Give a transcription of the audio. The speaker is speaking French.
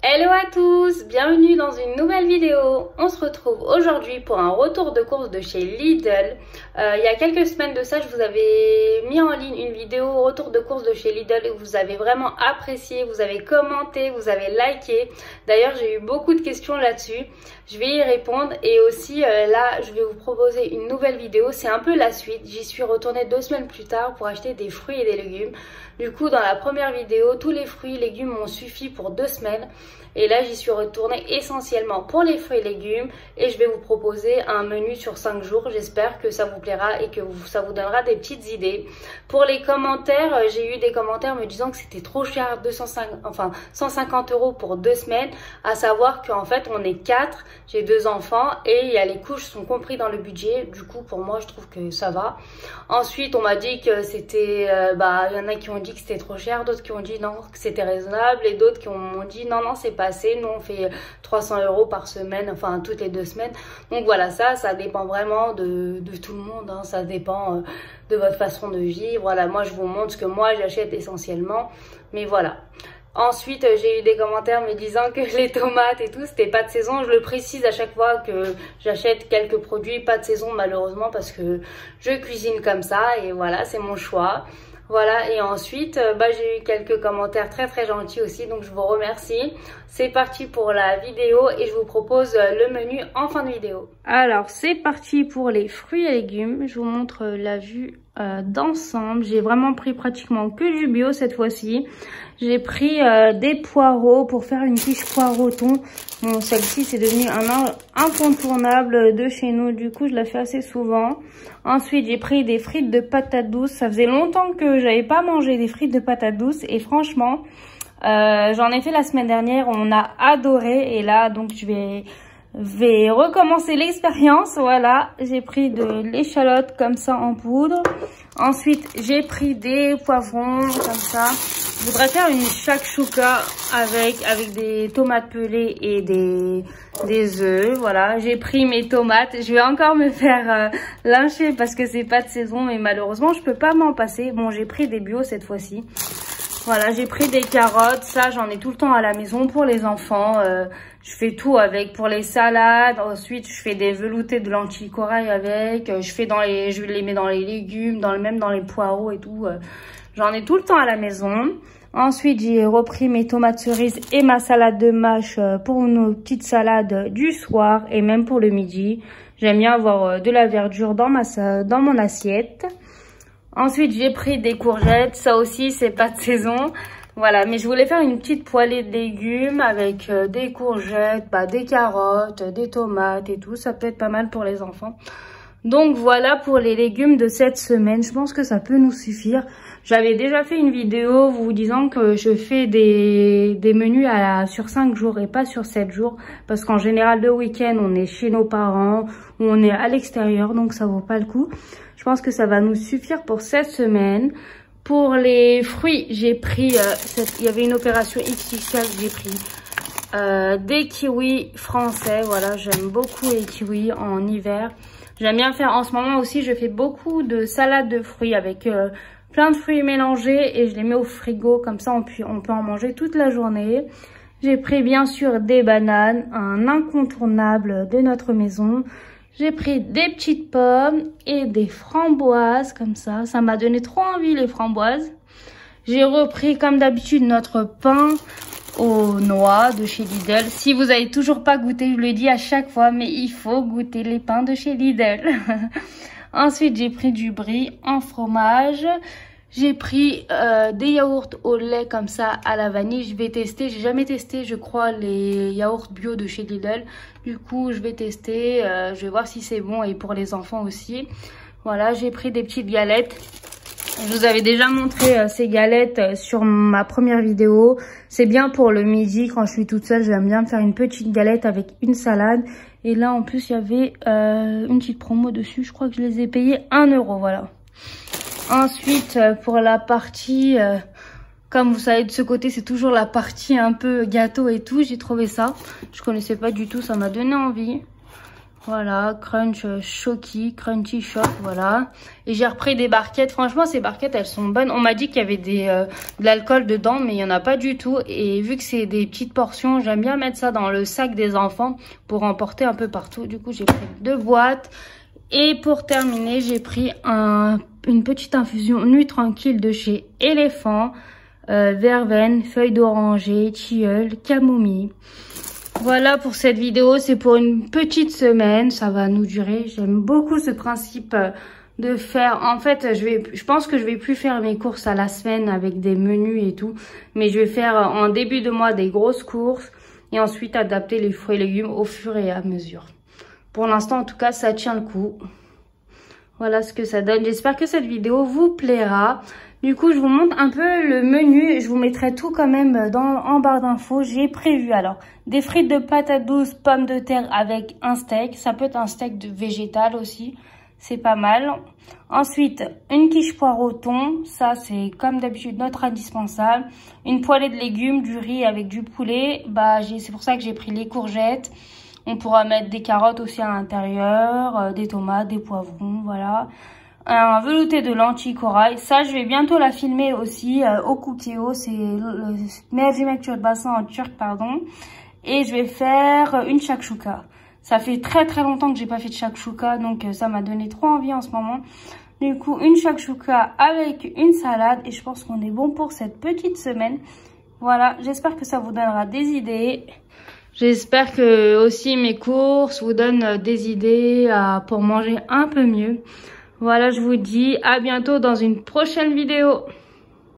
Hello à tous, bienvenue dans une nouvelle vidéo. On se retrouve aujourd'hui pour un retour de course de chez Lidl. Il y a quelques semaines de ça, je vous avais mis en ligne une vidéo retour de course de chez Lidl et vous avez vraiment apprécié, vous avez commenté, vous avez liké. D'ailleurs, j'ai eu beaucoup de questions là-dessus. Je vais y répondre et aussi là, je vais vous proposer une nouvelle vidéo. C'est un peu la suite. J'y suis retournée 2 semaines plus tard pour acheter des fruits et des légumes. Du coup, dans la première vidéo, tous les fruits et légumes m'ont suffi pour 2 semaines. Et là, j'y suis retournée essentiellement pour les fruits et légumes. Et je vais vous proposer un menu sur 5 jours. J'espère que ça vous plaira et que ça vous donnera des petites idées. Pour les commentaires, j'ai eu des commentaires me disant que c'était trop cher, 150 € pour 2 semaines. À savoir qu'en fait, on est 4. J'ai 2 enfants et il y a les couches sont compris dans le budget. Du coup, pour moi, je trouve que ça va. Ensuite, on m'a dit que c'était... il y en a qui ont dit que c'était trop cher, d'autres qui ont dit non, que c'était raisonnable. Et d'autres qui m'ont dit non, c'est pas assez. Nous, on fait 300 € par semaine, enfin, toutes les 2 semaines. Donc voilà, ça dépend vraiment de tout le monde. Hein. Ça dépend de votre façon de vivre. Voilà, moi, je vous montre ce que moi, j'achète essentiellement. Mais voilà. Ensuite, j'ai eu des commentaires me disant que les tomates et tout, c'était pas de saison. Je le précise à chaque fois que j'achète quelques produits, pas de saison malheureusement parce que je cuisine comme ça et voilà, c'est mon choix. Voilà, et ensuite, j'ai eu quelques commentaires très gentils aussi, donc je vous remercie. C'est parti pour la vidéo et je vous propose le menu en fin de vidéo. Alors, c'est parti pour les fruits et légumes. Je vous montre la vue d'ensemble. J'ai vraiment pris pratiquement que du bio cette fois-ci. J'ai pris des poireaux pour faire une quiche poireau thon. Bon, celle-ci, c'est devenu un incontournable de chez nous. Du coup, je la fais assez souvent. Ensuite, j'ai pris des frites de patates douces. Ça faisait longtemps que j'avais pas mangé des frites de patates douces. Et franchement, j'en ai fait la semaine dernière. On a adoré. Et là, donc, je vais recommencer l'expérience. Voilà, j'ai pris de l'échalote comme ça en poudre. Ensuite, j'ai pris des poivrons comme ça. Je voudrais faire une shakshuka avec des tomates pelées et des œufs. Voilà, j'ai pris mes tomates. Je vais encore me faire lyncher parce que c'est pas de saison, mais malheureusement, je peux pas m'en passer. Bon, j'ai pris des bio cette fois-ci. Voilà, j'ai pris des carottes. Ça, j'en ai tout le temps à la maison pour les enfants. Je fais tout avec. Pour les salades, ensuite, je fais des veloutés de lentilles corail avec. Je les mets dans les légumes, même dans les poireaux et tout. J'en ai tout le temps à la maison. Ensuite, j'ai repris mes tomates cerises et ma salade de mâche pour nos petites salades du soir et même pour le midi. J'aime bien avoir de la verdure dans mon assiette. Ensuite, j'ai pris des courgettes. Ça aussi, c'est pas de saison. Voilà, mais je voulais faire une petite poêlée de légumes avec des courgettes, des carottes, des tomates et tout. Ça peut être pas mal pour les enfants. Donc voilà pour les légumes de cette semaine. Je pense que ça peut nous suffire. J'avais déjà fait une vidéo vous disant que je fais des menus sur 5 jours et pas sur 7 jours. Parce qu'en général, le week-end, on est chez nos parents ou on est à l'extérieur. Donc ça vaut pas le coup. Je pense que ça va nous suffire pour cette semaine. Pour les fruits, j'ai pris... il y avait une opération XXL, j'ai pris des kiwis français. Voilà, j'aime beaucoup les kiwis en hiver. J'aime bien faire, en ce moment aussi, je fais beaucoup de salades de fruits avec plein de fruits mélangés et je les mets au frigo. Comme ça, on peut en manger toute la journée. J'ai pris bien sûr des bananes, un incontournable de notre maison. J'ai pris des petites pommes et des framboises comme ça. Ça m'a donné trop envie les framboises. J'ai repris comme d'habitude notre pain aux noix de chez Lidl. Si vous avez toujours pas goûté, je le dis à chaque fois, mais il faut goûter les pains de chez Lidl. Ensuite, j'ai pris du brie en fromage. J'ai pris des yaourts au lait comme ça à la vanille. Je vais tester. J'ai jamais testé, je crois, les yaourts bio de chez Lidl. Du coup, je vais tester. Je vais voir si c'est bon et pour les enfants aussi. Voilà, j'ai pris des petites galettes. Je vous avais déjà montré ces galettes sur ma première vidéo. C'est bien pour le midi quand je suis toute seule. J'aime bien me faire une petite galette avec une salade. Et là, en plus, il y avait une petite promo dessus. Je crois que je les ai payés 1 €. Voilà. Ensuite, pour la partie... comme vous savez, de ce côté, c'est toujours la partie un peu gâteau et tout. J'ai trouvé ça. Je connaissais pas du tout. Ça m'a donné envie. Voilà, crunch choki, crunchy choc, voilà. Et j'ai repris des barquettes. Franchement, ces barquettes, elles sont bonnes. On m'a dit qu'il y avait de l'alcool dedans, mais il n'y en a pas du tout. Et vu que c'est des petites portions, j'aime bien mettre ça dans le sac des enfants pour emporter un peu partout. Du coup, j'ai pris 2 boîtes. Et pour terminer, j'ai pris une petite infusion Nuit Tranquille de chez Elephant. Verveine, feuille d'oranger, tilleul, camomille. Voilà pour cette vidéo, c'est pour une petite semaine, ça va nous durer. J'aime beaucoup ce principe de faire, en fait je pense que je vais plus faire mes courses à la semaine avec des menus et tout, mais je vais faire en début de mois des grosses courses et ensuite adapter les fruits et légumes au fur et à mesure. Pour l'instant en tout cas ça tient le coup. Voilà ce que ça donne, j'espère que cette vidéo vous plaira. Du coup, je vous montre un peu le menu. Je vous mettrai tout quand même en barre d'infos. J'ai prévu alors des frites de patates douces, pommes de terre avec un steak. Ça peut être un steak de végétal aussi. C'est pas mal. Ensuite, une quiche poire au thon. Ça, c'est comme d'habitude notre indispensable. Une poêlée de légumes, du riz avec du poulet. C'est pour ça que j'ai pris les courgettes. On pourra mettre des carottes aussi à l'intérieur, des tomates, des poivrons, voilà. Un velouté de lentilles corail. Ça, je vais bientôt la filmer aussi au Cookéo. C'est le mercimek bassin en turc, pardon. Et je vais faire une shakshuka. Ça fait très longtemps que j'ai pas fait de shakshuka, donc ça m'a donné trop envie en ce moment. Du coup, une shakshuka avec une salade. Et je pense qu'on est bon pour cette petite semaine. Voilà, j'espère que ça vous donnera des idées. J'espère que aussi mes courses vous donnent des idées pour manger un peu mieux. Voilà, je vous dis à bientôt dans une prochaine vidéo.